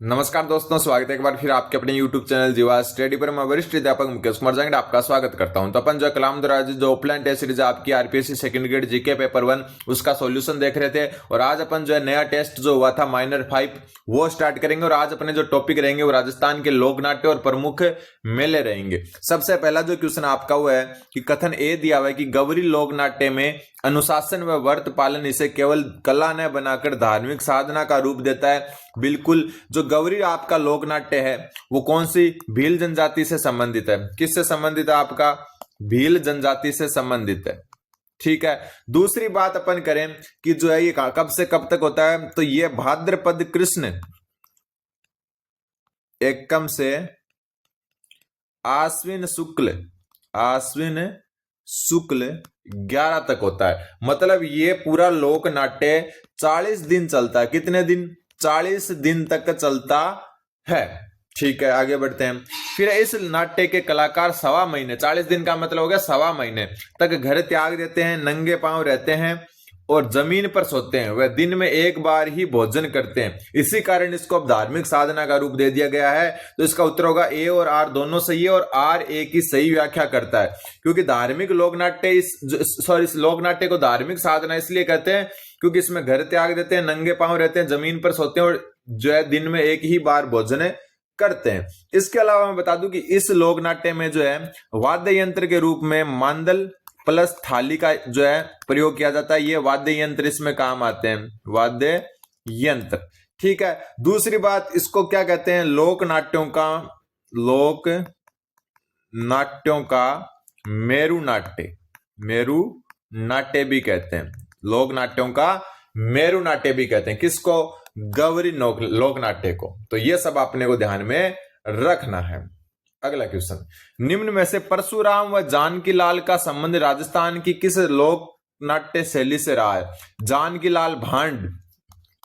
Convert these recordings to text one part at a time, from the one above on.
नमस्कार दोस्तों, स्वागत है एक बार फिर आपके अपने YouTube चैनल जीवा स्टडी पर। मैं वरिष्ठ अध्यापक मुकेश कुमार जांगड़ आपका स्वागत करता हूं। तो अपन जो कलाम दराज जो ऑफलाइन टेस्ट सीरीज आपकी RPSC second grade GK paper 1 उसका सॉल्यूशन देख रहे थे। और आज अपन जो है नया टेस्ट जो हुआ था माइनर 5 वो स्टार्ट करेंगे। और आज अपने जो टॉपिक रहेंगे वो राजस्थान के लोक नाट्य और प्रमुख मेले रहेंगे। सबसे पहला जो क्वेश्चन आपका हुआ है कि कथन ए दिया हुआ है कि गौरी लोक नाट्य में अनुशासन व व्रत पालन इसे केवल कला न बनाकर धार्मिक साधना का रूप देता है। बिल्कुल, जो गौरी आपका लोक नाट्य है वो कौन सी भील जनजाति से संबंधित है? किससे संबंधित है? आपका भील जनजाति से संबंधित है। ठीक है। दूसरी बात अपन करें कि जो है ये कब से कब तक होता है, तो ये भाद्रपद कृष्ण एकम से आश्विन शुक्ल 11 तक होता है। मतलब ये पूरा लोक नाट्य 40 दिन चलता है। कितने दिन? 40 दिन तक चलता है। ठीक है, आगे बढ़ते हैं। फिर इस नाट्य के कलाकार 1.25 महीने, 40 दिन का मतलब हो गया 1.25 महीने तक घर त्याग देते हैं, नंगे पांव रहते हैं और जमीन पर सोते हैं। वह दिन में एक बार ही भोजन करते हैं। इसी कारण इसको अब धार्मिक साधना का रूप दे दिया गया है। तो इसका उत्तर होगा ए और आर दोनों सही है और आर ए की सही व्याख्या करता है। क्योंकि धार्मिक लोकनाट्य इस लोकनाट्य को धार्मिक साधना इसलिए कहते हैं क्योंकि इसमें घर त्याग देते हैं, नंगे पांव रहते हैं, जमीन पर सोते हैं और जो है दिन में एक ही बार भोजन करते हैं। इसके अलावा मैं बता दूं कि इस लोकनाट्य में जो है वाद्य यंत्र के रूप में मांदल प्लस थाली का जो है प्रयोग किया जाता है। ये वाद्य यंत्र इसमें काम आते हैं, वाद्य यंत्र। ठीक है। दूसरी बात, इसको क्या कहते हैं? लोक नाट्यों का मेरु नाट्य भी कहते हैं। लोक नाट्यों का मेरु नाट्य भी कहते हैं। किसको? गौरी लोक नाट्य को। तो ये सब आपने को ध्यान में रखना है। अगला क्वेश्चन, निम्न में से परशुराम व जानकी लाल का संबंध राजस्थान की किस लोक नाट्य शैली से रहा है? जानकी लाल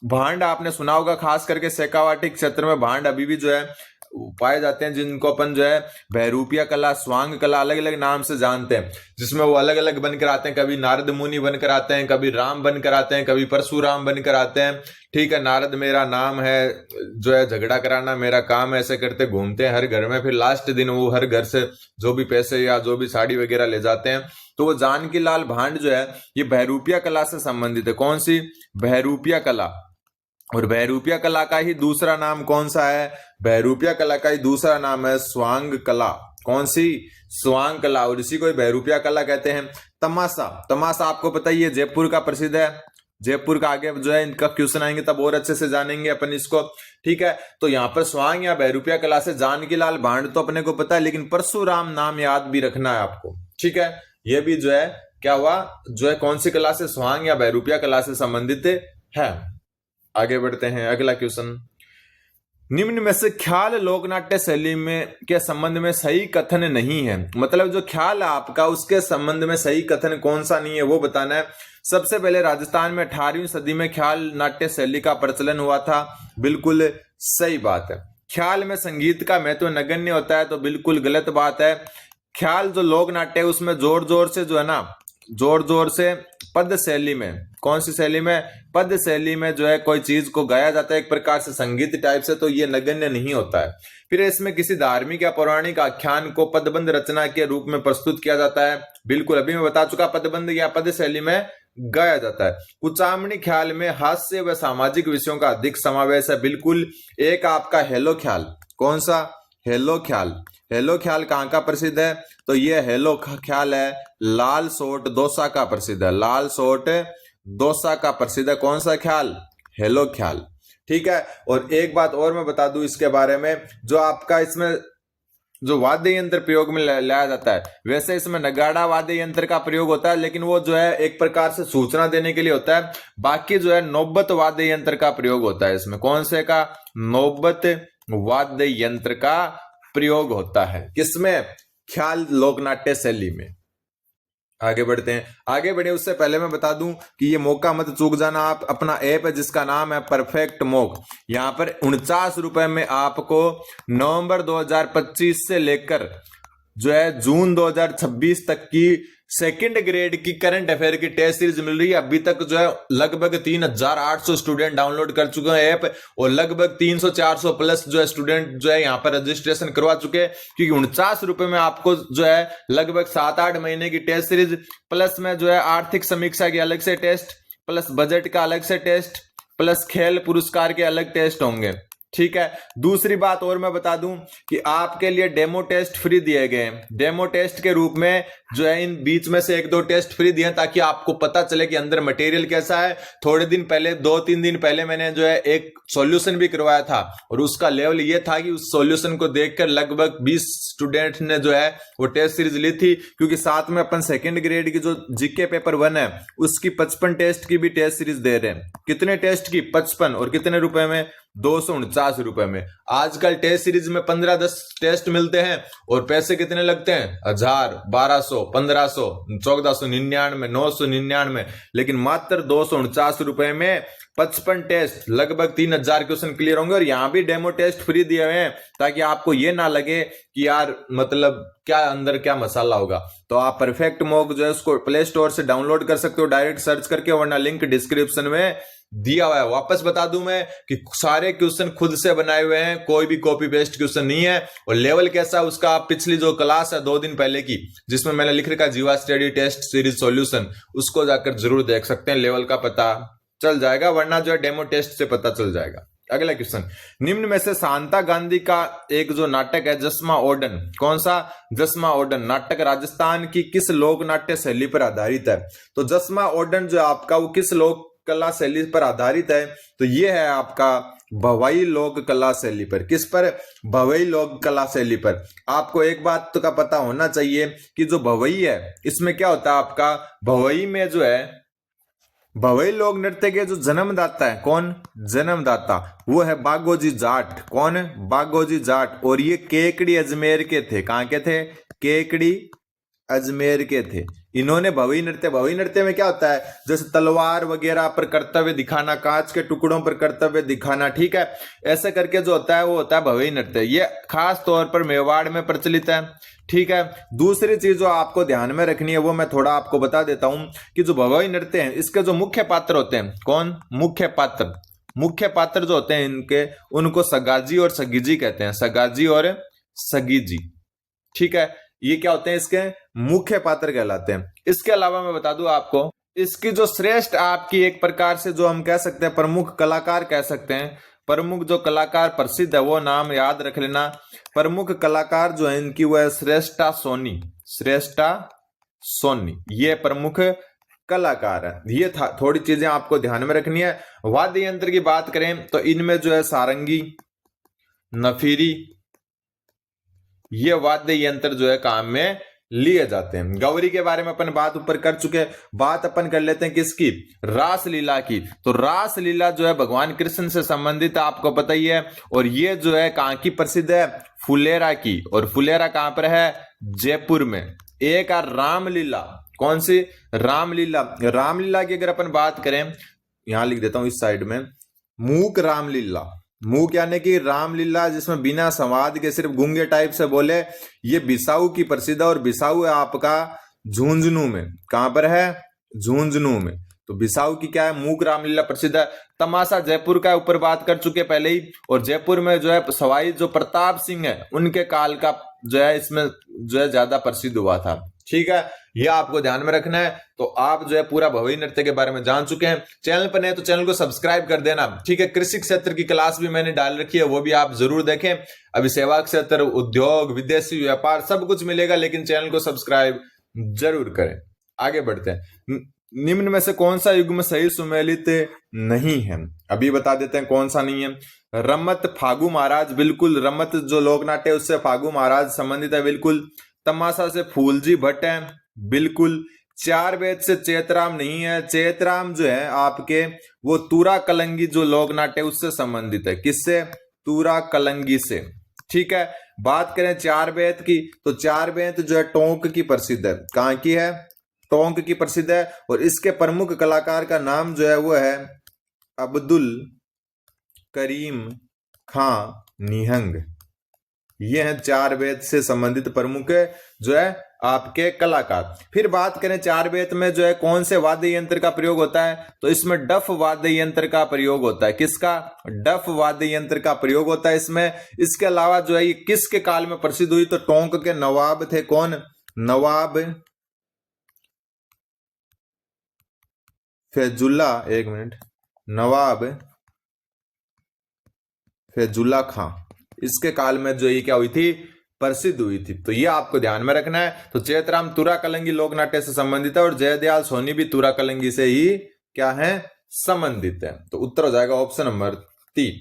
भांड आपने सुना होगा, खास करके शेखावाटी क्षेत्र में भांड अभी भी जो है पाए जाते हैं, जिनको अपन जो है बहरूपिया कला, स्वांग कला अलग अलग नाम से जानते हैं, जिसमें वो अलग अलग बनकर आते हैं। कभी नारद मुनि बनकर आते हैं, कभी राम बनकर आते हैं, कभी परशुराम बनकर आते हैं। ठीक है, नारद मेरा नाम है, जो है झगड़ा कराना मेरा काम है, ऐसे करते घूमते हैं हर घर में। फिर लास्ट दिन वो हर घर से जो भी पैसे या जो भी साड़ी वगैरह ले जाते हैं। तो वो जानकी लाल भांड जो है ये बहरूपिया कला से संबंधित है। कौन सी? बहरूपिया कला। और बहरूपिया कला का ही दूसरा नाम कौन सा है? बहरूपिया कला का ही दूसरा नाम है स्वांग कला। कौन सी? स्वांग कला। और इसी को बहरूपिया कला कहते हैं। तमाशा आपको पता ही है, जयपुर का प्रसिद्ध है। जयपुर का आगे जो है इनका क्वेश्चन आएंगे तब और अच्छे से जानेंगे अपन इसको। ठीक है, तो यहाँ पर स्वांग या बहरूपिया कला से जानकी लाल भांड तो अपने को पता है, लेकिन परशुराम नाम याद भी रखना है आपको। ठीक है, यह भी जो है क्या हुआ, जो है कौन सी कला से? स्वांग या बहरूपिया कला से संबंधित है। आगे बढ़ते हैं। अगला क्वेश्चन, निम्न में से ख्याल लोकनाट्य शैली में के संबंध में सही कथन नहीं है। मतलब जो ख्याल है आपका उसके संबंध में सही कथन कौन सा नहीं है वो बताना है। सबसे पहले राजस्थान में 18वीं सदी में ख्याल नाट्य शैली का प्रचलन हुआ था। बिल्कुल सही बात है। ख्याल में संगीत का महत्व नगण्य होता है, तो बिल्कुल गलत बात है। ख्याल जो लोक नाट्य है उसमें जोर जोर से जो है ना, जोर से पद शैली में, कौन सी शैली में? पद शैली में जो है कोई चीज को गाया जाता है एक प्रकार से संगीत टाइप से, तो ये नगण्य नहीं होता है। फिर इसमें किसी धार्मिक या पौराणिक आख्यान को पदबंध रचना के रूप में प्रस्तुत किया जाता है। बिल्कुल, अभी मैं बता चुका, पदबंध या पद शैली में गाया जाता है। कुचामणी ख्याल में हास्य व सामाजिक विषयों का अधिक समावेश है। बिल्कुल। एक आपका हेलो ख्याल, कौन सा? हेलो ख्याल कहाँ का प्रसिद्ध है? तो ये हेलो ख्याल है लाल सोट दौसा का प्रसिद्ध है। लाल सोट दौसा का प्रसिद्ध है। कौन सा ख्याल? हेलो ख्याल। ठीक है। और एक बात और मैं बता दूं इसके बारे में, जो आपका इसमें जो वाद्य यंत्र प्रयोग में लाया जाता है, वैसे इसमें नगाड़ा वाद्य यंत्र का प्रयोग होता है, लेकिन वो जो है एक प्रकार से सूचना देने के लिए होता है। बाकी जो है नौबत वाद्य यंत्र का प्रयोग होता है इसमें। कौन से का? नौबत वाद्य यंत्र का प्रयोग होता है। किसमें? ख्याल लोकनाट्य शैली में। आगे बढ़ते हैं। आगे बढ़े उससे पहले मैं बता दूं कि ये मौका मत चूक जाना, आप अपना ऐप है जिसका नाम है परफेक्ट मॉक, यहां पर 49 रुपए में आपको नवंबर 2025 से लेकर जो है जून 2026 तक की सेकंड ग्रेड की करंट अफेयर की टेस्ट सीरीज मिल रही है। अभी तक जो है लगभग 3800 स्टूडेंट डाउनलोड कर चुके हैं ऐप, और लगभग 300-400 प्लस जो है स्टूडेंट जो है यहाँ पर रजिस्ट्रेशन करवा चुके हैं, क्योंकि 49 रुपए में आपको जो है लगभग 7-8 महीने की टेस्ट सीरीज, प्लस में जो है आर्थिक समीक्षा के अलग से टेस्ट, प्लस बजट का अलग से टेस्ट, प्लस खेल पुरस्कार के अलग टेस्ट होंगे। ठीक है। दूसरी बात और मैं बता दूं कि आपके लिए डेमो टेस्ट फ्री दिए गए हैं। डेमो टेस्ट के रूप में जो है इन बीच में से 1-2 टेस्ट फ्री दिए ताकि आपको पता चले कि अंदर मटेरियल कैसा है। थोड़े दिन पहले 2-3 दिन पहले मैंने जो है एक सॉल्यूशन भी करवाया था, और उसका लेवल ये था कि उस सॉल्यूशन को देखकर लगभग 20 स्टूडेंट ने जो है वो टेस्ट सीरीज ली थी, क्योंकि साथ में अपन सेकेंड ग्रेड की जो जीके पेपर 1 है उसकी 55 टेस्ट की भी टेस्ट सीरीज दे रहे हैं। कितने टेस्ट की? 55, और कितने रुपए में? 249 रुपए में। आजकल टेस्ट सीरीज में 15-10 टेस्ट मिलते हैं और पैसे कितने लगते हैं? 1000, 1200, 1500, 1499, 999, लेकिन मात्र 249 रुपए में 55 टेस्ट, लगभग 3000 क्वेश्चन क्लियर होंगे। और यहां भी डेमो टेस्ट फ्री दिए हुए हैं ताकि आपको ये ना लगे कि यार मतलब क्या अंदर क्या मसाला होगा। तो आप परफेक्ट मॉक जो है उसको प्ले स्टोर से डाउनलोड कर सकते हो डायरेक्ट सर्च करके, वरना लिंक डिस्क्रिप्शन में दिया हुआ है। वापस बता दूं मैं कि सारे क्वेश्चन खुद से बनाए हुए हैं, कोई भी कॉपी पेस्ट क्वेश्चन नहीं है। और लेवल कैसा है उसका, आप पिछली जो क्लास है 2 दिन पहले की जिसमें मैंने लिख रखा जीवा स्टडी टेस्ट सीरीज सॉल्यूशन, उसको जाकर जरूर देख सकते हैं, लेवल का पता चल जाएगा, वरना जो है डेमो टेस्ट से पता चल जाएगा। अगला क्वेश्चन, निम्न में से शांता गांधी का एक जो नाटक है जसमा ओडन, कौन सा? जसमा ओडन नाटक राजस्थान की किस लोक नाट्य शैली पर आधारित है? तो जसमा ओडन जो आपका वो किस लोक कला शैली पर आधारित है? तो ये है आपका भवई लोक कला शैली पर। किस पर? भवई लोक कला शैली पर। आपको एक बात तो का पता होना चाहिए कि जो भवई है इसमें क्या होता है आपका, भवई में जो है भवई लोक नृत्य के जो जन्मदाता है, कौन जन्मदाता? वो है बागोजी जाट। कौन है? बागोजी जाट। और ये केकड़ी अजमेर के थे। कहां के थे? केकड़ी अजमेर के थे। इन्होंने भवई नृत्य में क्या होता है, जैसे तलवार वगैरह पर कर्तव्य दिखाना, कांच के टुकड़ों पर कर्तव्य दिखाना, ठीक है, ऐसे करके जो होता है वो होता है भवई नृत्य। ये खास तौर पर मेवाड़ में प्रचलित है। ठीक है। दूसरी चीज जो आपको ध्यान में रखनी है वो मैं थोड़ा आपको बता देता हूं कि जो भवई नृत्य है इसके जो मुख्य पात्र होते हैं, कौन? मुख्य पात्र जो होते हैं इनके, उनको सगाजी और सगीजी कहते हैं। सगाजी और सगीजी। ठीक है, ये क्या होते हैं? इसके मुख्य पात्र कहलाते हैं। इसके अलावा मैं बता दूं आपको, इसकी जो श्रेष्ठ आपकी एक प्रकार से जो हम कह सकते हैं प्रमुख कलाकार कह सकते हैं, प्रमुख जो कलाकार प्रसिद्ध है वो नाम याद रख लेना। प्रमुख कलाकार जो है इनकी वो है श्रेष्ठा सोनी। श्रेष्ठा सोनी ये प्रमुख कलाकार है। ये थोड़ी चीजें आपको ध्यान में रखनी है। वाद्य यंत्र की बात करें तो इनमें जो है सारंगी, नफीरी, ये वाद्य यंत्र जो है काम में लिए जाते हैं। गौरी के बारे में अपन बात ऊपर कर चुके हैं। बात अपन कर लेते हैं किसकी? रास लीला की। तो रास लीला जो है भगवान कृष्ण से संबंधित आपको पता ही है, और ये जो है कहां की प्रसिद्ध है? फुलेरा की। और फुलेरा कहां पर है? जयपुर में। एक रामलीला, कौन सी? रामलीला। रामलीला की अगर अपन बात करें, यहां लिख देता हूं इस साइड में, मूक रामलीला। मूक यानी कि रामलीला जिसमें बिना संवाद के सिर्फ गूंगे टाइप से बोले, ये बिसाऊ की प्रसिद्ध है। और बिसाऊ है आपका झुंझुनू में। कहां पर है? झुंझुनू में। तो बिसाऊ की क्या है? मूक रामलीला प्रसिद्ध है। तमाशा जयपुर का ऊपर बात कर चुके पहले ही, और जयपुर में जो है सवाई जो प्रताप सिंह है उनके काल का जो है इसमें जो है ज्यादा प्रसिद्ध हुआ था। ठीक है, यह आपको ध्यान में रखना है। तो आप जो है पूरा भवई नृत्य के बारे में जान चुके हैं। चैनल पर नए तो चैनल को सब्सक्राइब कर देना। ठीक है, कृषि क्षेत्र की क्लास भी मैंने डाल रखी है, वो भी आप जरूर देखें। अभी सेवा क्षेत्र, उद्योग, विदेशी व्यापार सब कुछ मिलेगा, लेकिन चैनल को सब्सक्राइब जरूर करें। आगे बढ़ते हैं। निम्न में से कौन सा युग्म सही सुमेलित नहीं है? अभी बता देते हैं कौन सा नहीं है। रमत फागु महाराज, बिल्कुल। रमत जो लोक नाट्य है उससे फागु महाराज संबंधित है, बिल्कुल। तमाशा से फूलजी भट्ट है, बिल्कुल। चार वेद से चैतराम नहीं है। चैतराम जो है आपके वो तूरा कलंगी जो लोक नाट्य उससे संबंधित है। किससे? तूरा कलंगी से। ठीक है, बात करें चार वेद की, तो चार वेद जो है टोंक की प्रसिद्ध है। कहां की है? टोंक की प्रसिद्ध है। और इसके प्रमुख कलाकार का नाम जो है वो है अब्दुल करीम खां निहंग। ये हैं चार वेद से संबंधित प्रमुख जो है आपके कलाकार। फिर बात करें चार वेद में जो है कौन से वाद्य यंत्र का प्रयोग होता है, तो इसमें डफ वाद्य यंत्र का प्रयोग होता है। किसका? डफ वाद्य यंत्र का प्रयोग होता है इसमें। इसके अलावा जो है ये किसके काल में प्रसिद्ध हुई, तो टोंक के नवाब थे। कौन? नवाब फैजुल्ला, एक मिनट, नवाब फैजुल्ला खां, इसके काल में जो ये क्या हुई थी, प्रसिद्ध हुई थी। तो ये आपको ध्यान में रखना है। तो चैतराम तुरा कलंगी लोक नाट्य से संबंधित है और जयदयाल सोनी भी तुरा कलंगी से ही क्या है, संबंधित है। तो उत्तर हो जाएगा ऑप्शन नंबर 3।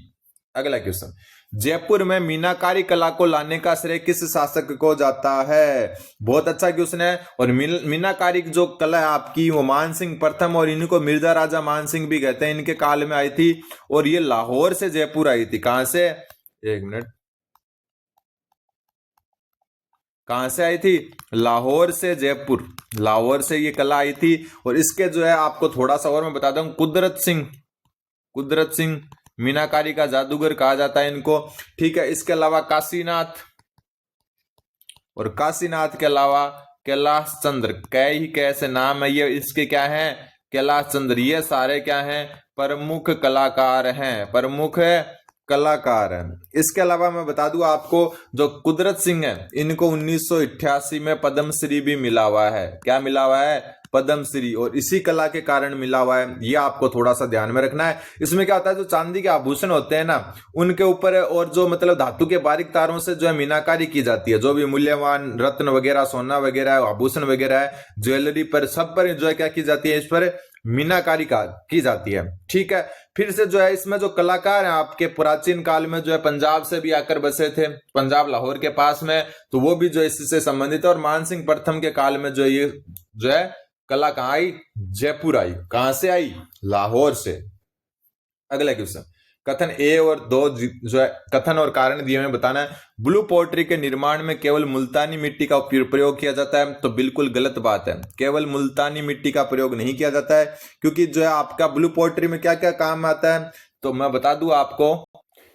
अगला क्वेश्चन, जयपुर में मीनाकारी कला को लाने का श्रेय किस शासक को जाता है? बहुत अच्छा क्वेश्चन है। और मीनाकारी जो कला है आपकी वो मानसिंह प्रथम और इनको मिर्जा राजा मानसिंह भी कहते हैं, इनके काल में आई थी। और ये लाहौर से जयपुर आई थी। कहां से? एक मिनट, कहां से आई थी? लाहौर से जयपुर, लाहौर से ये कला आई थी। और इसके जो है आपको थोड़ा सा और मैं बता दूं, कुदरत सिंह मीनाकारी का जादूगर कहा जाता है इनको। ठीक है, इसके अलावा काशीनाथ, और काशीनाथ के अलावा कैलाश चंद्र, कई कैसे नाम है ये इसके, क्या है, कैलाश चंद्र। ये सारे क्या हैं, प्रमुख कलाकार हैं, प्रमुख कलाकार हैं। इसके अलावा मैं बता दूं आपको, जो कुदरत सिंह है इनको 1988 में पद्मश्री भी मिला हुआ है। क्या मिला हुआ है? पद्मश्री। और इसी कला के कारण मिला हुआ है, ये आपको थोड़ा सा ध्यान में रखना है। इसमें क्या होता है, जो चांदी के आभूषण होते हैं ना, उनके ऊपर और जो मतलब धातु के बारीक तारों से जो है मीनाकारी की जाती है। जो भी मूल्यवान रत्न वगैरह, सोना वगैरह, आभूषण वगैरह है, ज्वेलरी पर, सब पर जो है क्या की जाती है, इस पर मीनाकारी की जाती है। ठीक है, फिर से जो है इसमें जो कलाकार हैं आपके प्राचीन काल में जो है पंजाब से भी आकर बसे थे, पंजाब लाहौर के पास में, तो वो भी जो इससे संबंधित है। और मानसिंह प्रथम के काल में जो ये जो है कला कहां आई? जयपुर आई। कहां से आई? लाहौर से। अगला क्वेश्चन, कथन ए और 2 जो है कथन और कारण दिए हुए बताना है। ब्लू पोट्री के निर्माण में केवल मुल्तानी मिट्टी का प्रयोग किया जाता है, तो बिल्कुल गलत बात है। केवल मुल्तानी मिट्टी का प्रयोग नहीं किया जाता है, क्योंकि जो है आपका ब्लू पोट्री में क्या क्या काम आता है, तो मैं बता दूं आपको।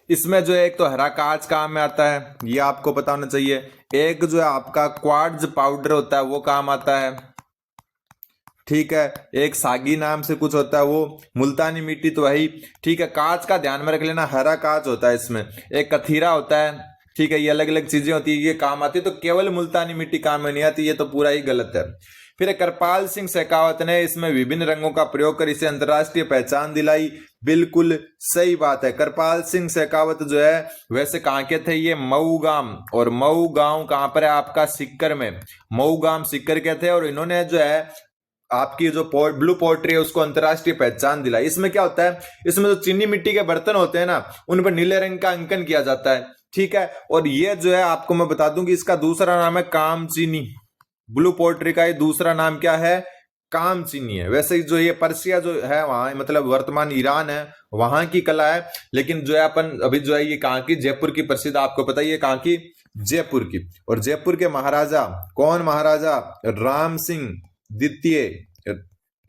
इसमें जो है एक तो हरा कांच काम में आता है, ये आपको पता होना चाहिए। एक जो है आपका क्वार्ट्ज पाउडर होता है वो काम आता है। ठीक है, एक सागी नाम से कुछ होता है, वो मुल्तानी मिट्टी तो वही। ठीक है, कांच का ध्यान में रख लेना, हरा कांच होता है इसमें। एक कथीरा होता है। ठीक है, ये अलग अलग चीजें होती है, ये काम आती है। तो केवल मुल्तानी मिट्टी काम में नहीं आती, ये तो पूरा ही गलत है। फिर कृपाल सिंह शेखावत ने इसमें विभिन्न रंगों का प्रयोग कर इसे अंतर्राष्ट्रीय पहचान दिलाई। बिल्कुल सही बात है। कृपाल सिंह शेखावत जो है वैसे कहाँ के थे, ये मऊ गांव, और मऊ गांव कहां पर है आपका? सिक्कर में। मऊ गांव सिक्कर के थे, और इन्होंने जो है आपकी जो ब्लू पोट्री है उसको अंतरराष्ट्रीय पहचान दिलाई। इसमें क्या होता है, इसमें जो चीनी मिट्टी के बर्तन होते हैं ना, उन पर नीले रंग का अंकन किया जाता है। ठीक है, और ये जो है आपको मैं बता दूं कि इसका दूसरा नाम है कामचीनी। ब्लू पोट्री का ये दूसरा नाम क्या है? कामचीनी है। वैसे जो ये पर्सिया जो है वहां, मतलब वर्तमान ईरान है, वहां की कला है। लेकिन जो है अपन अभी जो है ये कहां की? जयपुर की प्रसिद्ध, आपको पता ही है कहां की? जयपुर की। और जयपुर के महाराजा, कौन महाराजा? राम सिंह द्वितीय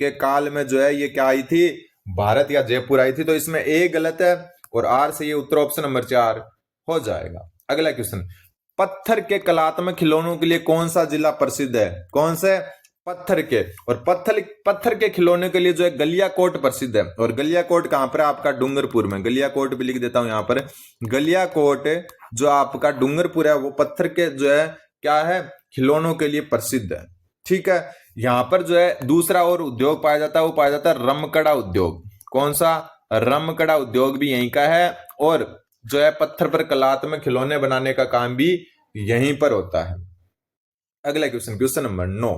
के काल में जो है ये क्या आई थी? भारत या जयपुर आई थी। तो इसमें ए गलत है, और आर से ये उत्तर ऑप्शन नंबर 4 हो जाएगा। अगला क्वेश्चन, पत्थर के कलात्मक खिलौनों के लिए कौन सा जिला प्रसिद्ध है? कौन से? पत्थर के। और पत्थर के खिलौने के लिए जो है गलियाकोट प्रसिद्ध है। और गलियाकोट कहां पर है आपका? डूंगरपुर में। गलियाकोट भी लिख देता हूं यहां पर। गलियाकोट जो आपका डूंगरपुर है, वो पत्थर के जो है क्या है? खिलौनों के लिए प्रसिद्ध है। ठीक है, यहां पर जो है दूसरा और उद्योग पाया जाता है, वो पाया जाता है रमकड़ा उद्योग। कौन सा? रमकड़ा उद्योग भी यहीं का है। और जो है पत्थर पर कलात्मक खिलौने बनाने का काम भी यहीं पर होता है। अगला क्वेश्चन, क्वेश्चन नंबर 9।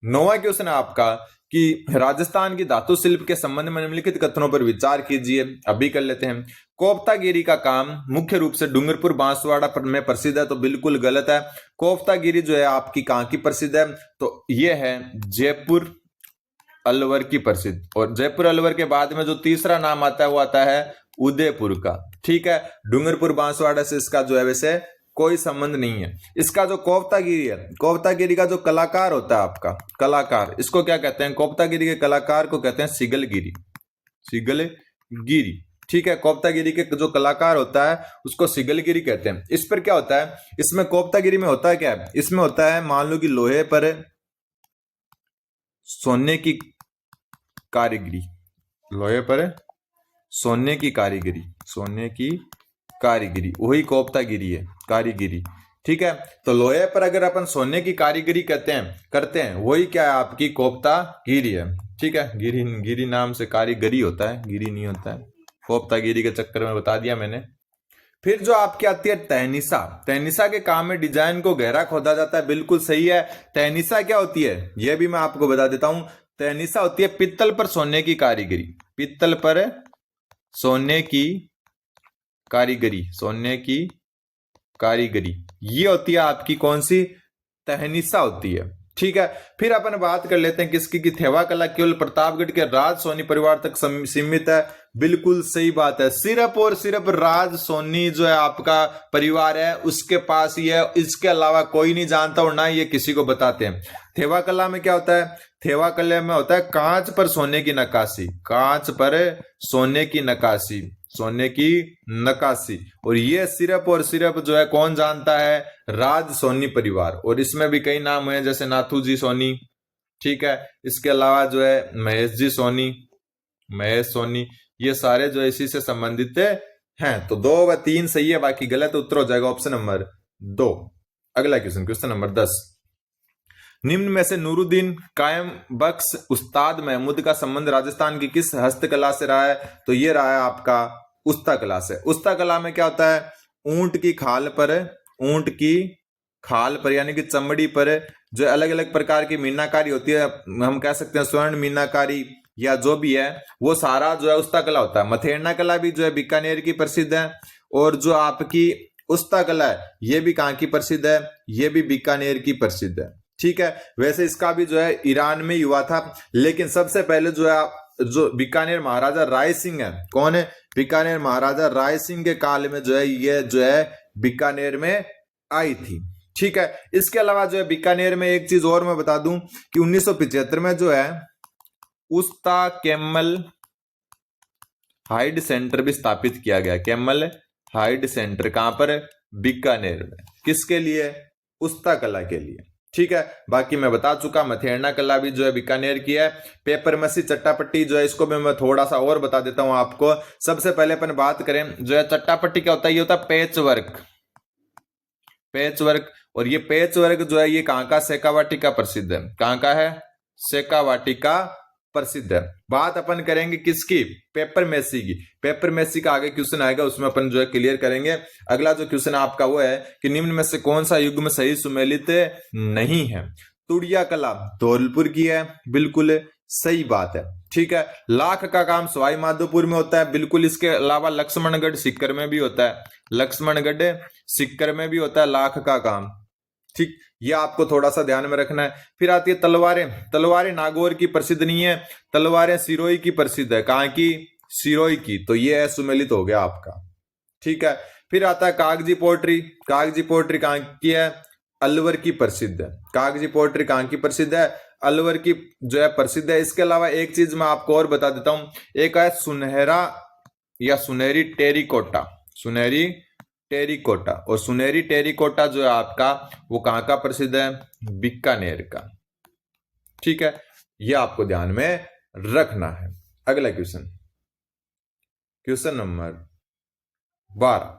9वां क्वेश्चन है आपका कि राजस्थान की धातु शिल्प के संबंध में निम्नलिखित कथनों पर विचार कीजिए। अभी कर लेते हैं। कोफ्तागिरी का काम मुख्य रूप से डूंगरपुर बांसवाड़ा में प्रसिद्ध है, तो बिल्कुल गलत है। कोफ्तागिरी जो है आपकी कहां की प्रसिद्ध है? तो ये है जयपुर अलवर की प्रसिद्ध। और जयपुर अलवर के बाद में जो तीसरा नाम आता है वो आता है उदयपुर का। ठीक है, डूंगरपुर बांसवाड़ा से इसका जो है वैसे कोई संबंध नहीं है। इसका जो कोफ्तागिरी है, कोफ्तागिरी का जो कलाकार होता है आपका, कलाकार, इसको क्या कहते हैं? कोफ्तागिरी के कलाकार को कहते हैं सिगलगिरी। सिगलगिरी। ठीक है, कोप्तागिरी के जो कलाकार होता है उसको सिगलगिरी कहते हैं। इस पर क्या होता है, इसमें कोप्तागिरी में होता है क्या है, इसमें होता है मान लो कि लोहे पर सोने की कारीगरी, लोहे पर सोने की कारीगरी, सोने की कारीगरी, वही कोप्तागिरी है, कारीगिरी। ठीक है, तो लोहे पर अगर अपन सोने की कारीगरी करते हैं वही क्या है, आपकी कोप्तागिरी है। ठीक है, गिरी गिरी नाम से कारीगरी होता है, गिरी नहीं होता है, कोप्तागिरी के चक्कर में बता दिया मैंने। फिर जो आपकी आती है तहनीसा, तहनीसा के काम में डिजाइन को गहरा खोदा जाता है, बिल्कुल सही है। तहनीसा क्या होती है यह भी मैं आपको बता देता हूं। तहनीसा होती है पित्तल पर सोने की कारीगरी, पित्तल पर सोने की कारीगरी, सोने की कारीगरी, ये होती है आपकी कौन सी, तहनीसा होती है। ठीक है, फिर अपन बात कर लेते हैं किसकी, की थेवा कला केवल प्रतापगढ़ के राज सोनी परिवार तक सीमित है। बिल्कुल सही बात है, सिर्फ और सिर्फ राज सोनी जो है आपका परिवार है उसके पास ही है, इसके अलावा कोई नहीं जानता और ना ये किसी को बताते हैं। थेवा कला में क्या होता है, थेवा कला में होता है कांच पर सोने की नक्काशी, कांच पर सोने की नक्काशी, सोने की नक्काशी, और ये सिर्फ और सिर्फ जो है कौन जानता है, राज सोनी परिवार। और इसमें भी कई नाम हैं जैसे नाथूजी सोनी, ठीक है, इसके अलावा जो है महेश जी सोनी, महेश सोनी, ये सारे जो है इसी से संबंधित हैं। तो 2 व 3 सही है, बाकी गलत उत्तर हो जाएगा ऑप्शन नंबर 2। अगला क्वेश्चन, क्वेश्चन नंबर 10, निम्न में से नूरुद्दीन कायम बख्श उस्ताद महमूद का संबंध राजस्थान की किस हस्तकला से रहा है, तो ये रहा है आपका उस्ता कला से। उस्ता कला में क्या होता है, ऊंट की खाल पर, ऊंट की खाल पर यानी कि चमड़ी पर जो अलग अलग प्रकार की मीनाकारी होती है, हम कह सकते हैं स्वर्ण मीनाकारी या जो भी है, वो सारा जो है उस्ता कला होता है। मथेरना कला भी जो है बीकानेर की प्रसिद्ध है, और जो आपकी उस्ता कला है ये भी कहाँ की प्रसिद्ध है, ये भी बीकानेर की प्रसिद्ध है। ठीक है, वैसे इसका भी जो है ईरान में ही हुआ था, लेकिन सबसे पहले जो है जो बीकानेर महाराजा राय सिंह है, कौन है, बीकानेर महाराजा राय सिंह के काल में जो है ये जो है बीकानेर में आई थी। ठीक है, इसके अलावा जो है बीकानेर में एक चीज और मैं बता दूं कि 1975 में जो है उस्ता कैमल हाइड सेंटर भी स्थापित किया गया। कैमल हाइड सेंटर कहां पर, बीकानेर में, किसके लिए, उस्ता कला के लिए। ठीक है, बाकी मैं बता चुका, मथेरना कला भी जो है बीकानेर की है। पेपर मसी चट्टापट्टी जो है इसको भी मैं थोड़ा सा और बता देता हूं आपको। सबसे पहले अपन बात करें जो है चट्टापट्टी क्या होता है, ये होता है पैच वर्क, पैच वर्क। और ये पैच वर्क जो है ये कहां का, शेखावाटी का प्रसिद्ध है, कहां का है, शेखावाटी का प्रसिद्ध है। बात अपन करेंगे किसकी, पेपर मेसी की। पेपर मेसी का आगे क्वेश्चन आएगा, उसमें अपन जो है क्लियर करेंगे। अगला जो क्वेश्चन आपका वो है कि निम्न में से कौन सा युग में सही सुमेलित नहीं है। तुड़िया कला धौलपुर की है, बिल्कुल सही बात है। ठीक है, लाख का काम सवाई माधोपुर में होता है, बिल्कुल। इसके अलावा लक्ष्मणगढ़ सीकर में भी होता है, लक्ष्मणगढ़ सीकर में भी होता है लाख का काम। ठीक, ये आपको थोड़ा सा ध्यान में रखना है। फिर आती है तलवारें, तलवारें नागौर की प्रसिद्ध नहीं है, तलवारें सिरोही की प्रसिद्ध है, कहां की, सिरोही की, तो ये है सुमेलित हो गया आपका। ठीक है, फिर आता है कागजी पोट्री, कागजी पोट्री कहां की है, अलवर की प्रसिद्ध है, कागजी पोट्री कहां की प्रसिद्ध है, अलवर की जो है प्रसिद्ध है। इसके अलावा एक चीज मैं आपको और बता देता हूं, एक है सुनहरा या सुनहरी टेरिकोटा, सुनहरी टेरिकोटा, और सुनहरी टेरिकोटा जो है आपका वो कहां का प्रसिद्ध है, बीकानेर का। ठीक है, ये आपको ध्यान में रखना है। अगला क्वेश्चन, क्वेश्चन नंबर 12,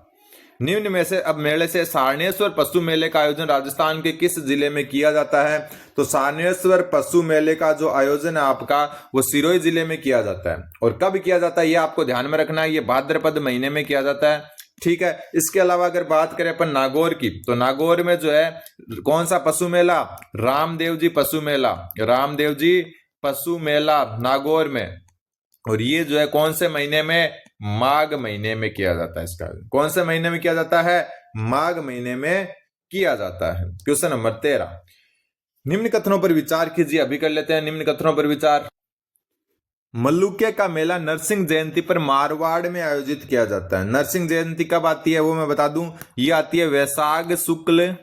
निम्न में से अब मेले से सारनेश्वर पशु मेले का आयोजन राजस्थान के किस जिले में किया जाता है, तो सारनेश्वर पशु मेले का जो आयोजन है आपका वो सिरोही जिले में किया जाता है। और कब किया जाता है ये आपको ध्यान में रखना है, ये भाद्रपद महीने में किया जाता है। ठीक है, इसके अलावा अगर बात करें अपन नागौर की, तो नागौर में जो है कौन सा पशु मेला, रामदेव जी पशु मेला, रामदेव जी पशु मेला नागौर में। और ये जो है कौन से महीने में, माघ महीने में किया जाता है। इसका कौन से महीने में किया जाता है, माघ महीने में किया जाता है। क्वेश्चन नंबर 13, निम्न कथनों पर विचार कीजिए। अभी कर लेते हैं निम्न कथनों पर विचार। मल्लुके का मेला नरसिंह जयंती पर मारवाड़ में आयोजित किया जाता है। नरसिंह जयंती कब आती है वो मैं बता दूं, ये आती है वैशाख शुक्ल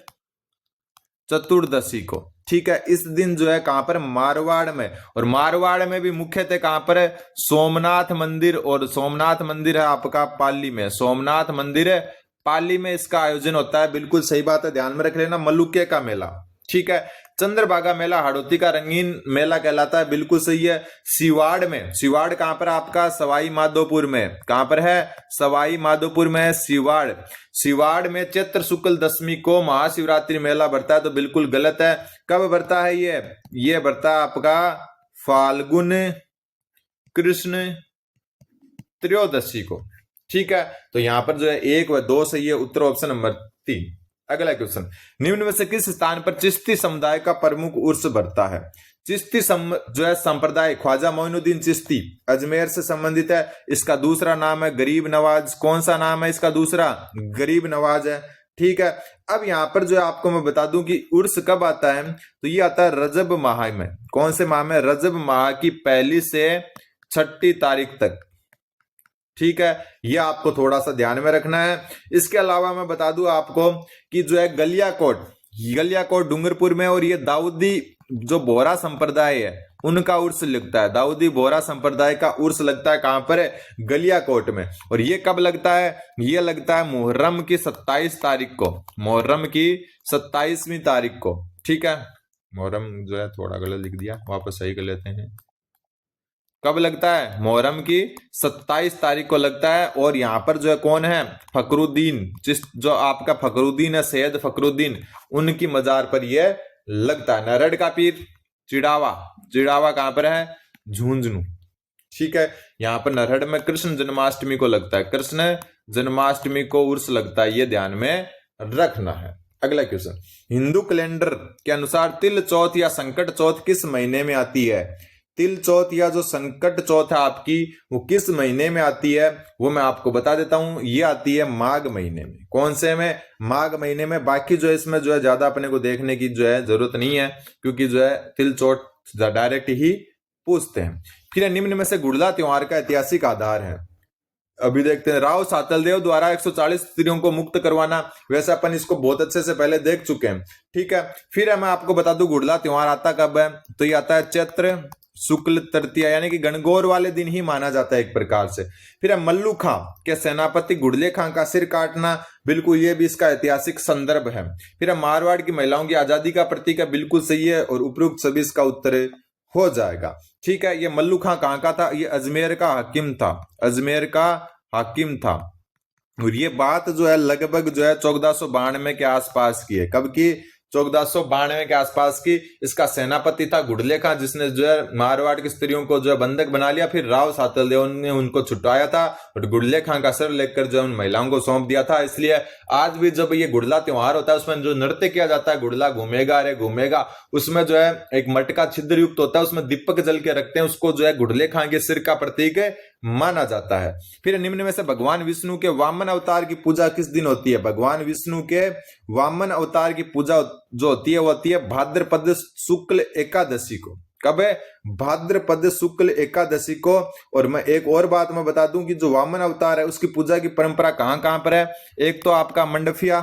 चतुर्दशी को, ठीक है। इस दिन जो है कहां पर, मारवाड़ में, और मारवाड़ में भी मुख्यतः कहां पर है, सोमनाथ मंदिर, और सोमनाथ मंदिर है आपका पाली में, सोमनाथ मंदिर है पाली में इसका आयोजन होता है। बिल्कुल सही बात है, ध्यान में रख लेना, मलुके का मेला। ठीक है। चंद्रभागा मेला हाड़ौती का रंगीन मेला कहलाता है, बिल्कुल सही है। सिवाड़ में, सिवाड़ कहां पर आपका, सवाई माधोपुर में, कहां पर है, सवाई माधोपुर में है सिवाड़। सिवाड़ में चैत्र शुक्ल दशमी को महाशिवरात्रि मेला बढ़ता है, तो बिल्कुल गलत है। कब बढ़ता है ये बढ़ता है आपका फाल्गुन कृष्ण त्रयोदशी को। ठीक है। तो यहां पर जो है 1 व 2 सही है, उत्तर ऑप्शन नंबर 3। अगला क्वेश्चन, निम्न में से किस स्थान पर चिश्ती समुदाय का प्रमुख उर्स बढ़ता है? चिश्ती जो है संप्रदाय ख्वाजा मोइनुद्दीन चिश्ती अजमेर से संबंधित है। इसका दूसरा नाम है गरीब नवाज। कौन सा नाम है इसका दूसरा? गरीब नवाज है। ठीक है। अब यहां पर जो है आपको मैं बता दूं कि उर्स कब आता है, तो ये आता है रजब माह में। कौन से माह में? रजब माह की 1 से 6 तारीख तक। ठीक है। यह आपको थोड़ा सा ध्यान में रखना है। इसके अलावा मैं बता दूं आपको कि जो है गलियाकोट डूंगरपुर में, और ये दाऊदी जो बोहरा संप्रदाय है उनका उर्स लगता है। दाऊदी बोहरा संप्रदाय का उर्स लगता है कहां पर है? गलियाकोट में। और ये कब लगता है? ये लगता है मुहर्रम की 27 तारीख को, मुहर्रम की 27वीं तारीख को। ठीक है। मुहर्रम जो है थोड़ा गलत लिख दिया, वापस सही कर लेते हैं। कब लगता है? मुहर्रम की 27 तारीख को लगता है। और यहां पर जो है कौन है? फखरुद्दीन, जो आपका फखरुद्दीन है, सैयद फखरुद्दीन, उनकी मजार पर यह लगता है। नरहड़ का पीर चिड़ावा कहां पर है? झुंझुनू। ठीक है। यहां पर नरहड़ में कृष्ण जन्माष्टमी को लगता है, कृष्ण जन्माष्टमी को उर्स लगता है, यह ध्यान में रखना है। अगला क्वेश्चन, हिंदू कैलेंडर के अनुसार तिल चौथ या संकट चौथ किस महीने में आती है? तिल चौथ या जो संकट चौथ है आपकी, वो किस महीने में आती है? वो मैं आपको बता देता हूं, ये आती है माघ महीने में। कौन से में? माघ महीने में। बाकी जो है इसमें जो है ज्यादा अपने को देखने की जो है जरूरत नहीं है, क्योंकि जो है तिल चौथ डायरेक्ट ही पूछते हैं। फिर निम्न में से गुड़ला त्योहार का ऐतिहासिक आधार है। अभी देखते हैं, राव सातलदेव द्वारा 140 स्त्रियों को मुक्त करवाना, वैसे अपन इसको बहुत अच्छे से पहले देख चुके हैं। ठीक है। फिर मैं आपको बता दूं गुड़ला त्योहार आता कब है, तो ये आता है चैत्र शुक्ल तृतीया, यानी कि गणगौर वाले दिन ही माना जाता है एक प्रकार से। फिर मल्लू खां के सेनापति गुड़ले खां का सिर काटना, बिल्कुल ये भी इसका ऐतिहासिक संदर्भ है। फिर मारवाड़ की महिलाओं की आजादी का प्रतीक है, बिल्कुल सही है, और उपरोक्त सभी इसका उत्तर हो जाएगा। ठीक है। ये मल्लू खां कहां का था? ये अजमेर का हाकिम था, अजमेर का हाकिम था। और ये बात जो है लगभग जो है 1492 के आसपास की है। कब की? 1492 के आसपास की। इसका सेनापति था गुड़ले खां, जिसने जो है मारवाड़ की स्त्रियों को जो है बंधक बना लिया। फिर राव सातलदेव ने उनको छुटवाया था, और गुड़ले खां का सर लेकर जो है उन महिलाओं को सौंप दिया था। इसलिए आज भी जब ये गुड़ला त्योहार होता है, उसमें जो नृत्य किया जाता है, गुड़ला घूमेगा रे घूमेगा, उसमें जो है एक मटका छिद्र युक्त होता है, उसमें दीपक जल के रखते हैं, उसको जो है गुड़ले खां के सिर का प्रतीक माना जाता है। फिर निम्न में से भगवान विष्णु के वामन अवतार की पूजा किस दिन होती है? भगवान विष्णु के वामन अवतार की पूजा जो होती है वो होती है भाद्रपद शुक्ल एकादशी को। कब है? भाद्रपद शुक्ल एकादशी को। और मैं एक और बात मैं बता दूं कि जो वामन अवतार है उसकी पूजा की परंपरा कहां कहां पर है। एक तो आपका मंडपिया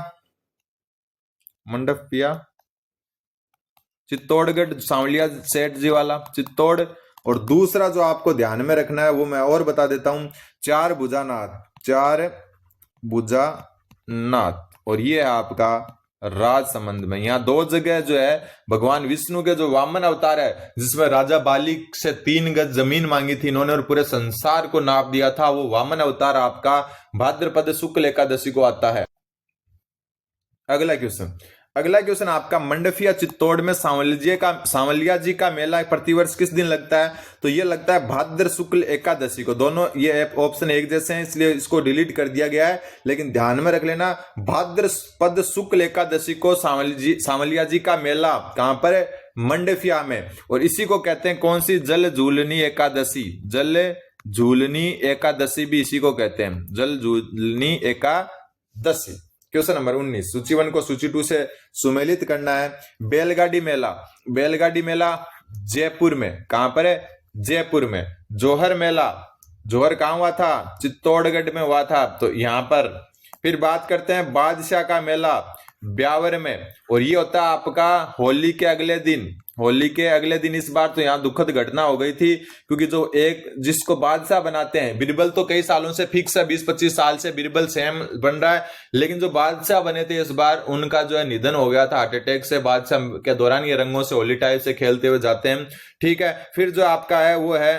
चित्तौड़गढ़, सांवलिया सेठ जी वाला चित्तौड़। और दूसरा जो आपको ध्यान में रखना है वो मैं और बता देता हूं, चार भुजानाथ, और ये है आपका राजसमंद में। यहाँ 2 जगह जो है भगवान विष्णु के जो वामन अवतार है, जिसमें राजा बाली से 3 गज जमीन मांगी थी इन्होंने और पूरे संसार को नाप दिया था, वो वामन अवतार आपका भाद्रपद शुक्ल एकादशी को आता है। अगला क्वेश्चन आपका, मंडफिया चित्तौड़ में सांवलिया जी का मेला प्रतिवर्ष किस दिन लगता है? तो ये लगता है भाद्र शुक्ल एकादशी को। दोनों ये ऑप्शन एक जैसे हैं, इसलिए इसको डिलीट कर दिया गया है, लेकिन ध्यान में रख लेना भाद्रपद शुक्ल एकादशी को सांवलिया जी का मेला कहां पर है? मंडफिया में। और इसी को कहते हैं कौन सी? जल झूलनी एकादशी। जल झूलनी एकादशी भी इसी को कहते हैं, जल झूलनी एकादशी। क्वेश्चन नंबर 19, सूची 1 को सूची 2 से सुमेलित करना है। बैलगाड़ी मेला जयपुर में, कहां पर है? जयपुर में। जोहर मेला, जोहर कहां हुआ था? चित्तौड़गढ़ में हुआ था, तो यहां पर। फिर बात करते हैं बादशाह का मेला। ब्यावर में, और ये होता है आपका होली के अगले दिन। होली के अगले दिन इस बार तो यहाँ दुखद घटना हो गई थी, क्योंकि जो एक जिसको बादशाह बनाते हैं, बिरबल तो कई सालों से फिक्स है, 20-25 साल से बिरबल सेम बन रहा है, लेकिन जो बादशाह बने थे इस बार उनका जो है निधन हो गया था हार्ट अटैक से। बादशाह के दौरान ये रंगों से होली टाइप से खेलते हुए जाते हैं। ठीक है, फिर जो आपका है वो है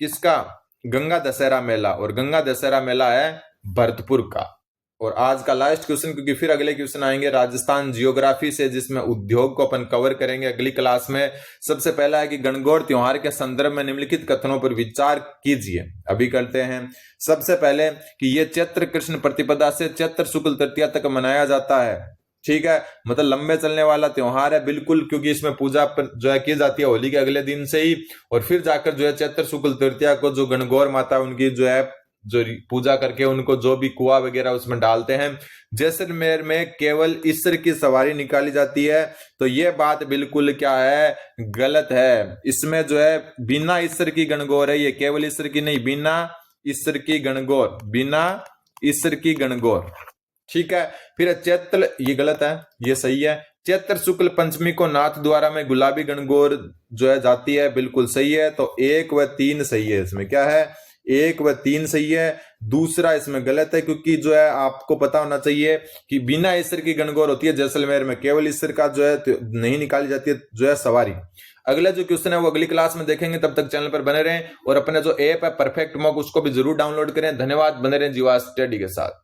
किसका, गंगा दशहरा मेला, और गंगा दशहरा मेला है भरतपुर का। और आज का लास्ट क्वेश्चन, क्योंकि फिर अगले क्वेश्चन आएंगे राजस्थान जियोग्राफी से, जिसमें उद्योग को अपन कवर करेंगे अगली क्लास में। सबसे पहला है कि गणगौर त्योहार के संदर्भ में निम्नलिखित कथनों पर विचार कीजिए। अभी करते हैं। सबसे पहले कि ये चैत्र कृष्ण प्रतिपदा से चैत्र शुक्ल तृतीया तक मनाया जाता है। ठीक है, मतलब लंबे चलने वाला त्योहार है बिल्कुल, क्योंकि इसमें पूजा जो है की जाती है होली के अगले दिन से ही, और फिर जाकर जो है चैत्र शुक्ल तृतीया को जो गणगौर माता उनकी जो है जो पूजा करके उनको जो भी कुआ वगैरह उसमें डालते हैं। जैसलमेर में केवल ईश्वर की सवारी निकाली जाती है, तो ये बात बिल्कुल क्या है, गलत है। इसमें जो है बिना ईश्वर की गणगौर है, ये केवल ईश्वर की नहीं, बिना ईश्वर की गणगौर, बिना ईश्वर की गणगौर। ठीक है, फिर चैत्र, ये गलत है, ये सही है। चैत्र शुक्ल पंचमी को नाथ द्वारा में गुलाबी गणगौर जो है जाती है, बिल्कुल सही है। तो 1 व 3 सही है, इसमें क्या है, 1 व 3 सही है। दूसरा इसमें गलत है, क्योंकि जो है आपको पता होना चाहिए कि बिना ईश्वर की गणगौर होती है जैसलमेर में, केवल ईश्वर का जो है नहीं निकाली जाती है जो है सवारी। अगला जो क्वेश्चन है वो अगली क्लास में देखेंगे, तब तक चैनल पर बने रहें और अपने जो ऐप है परफेक्ट मॉक उसको भी जरूर डाउनलोड करें। धन्यवाद, बने रहें जीवा स्टडी के साथ।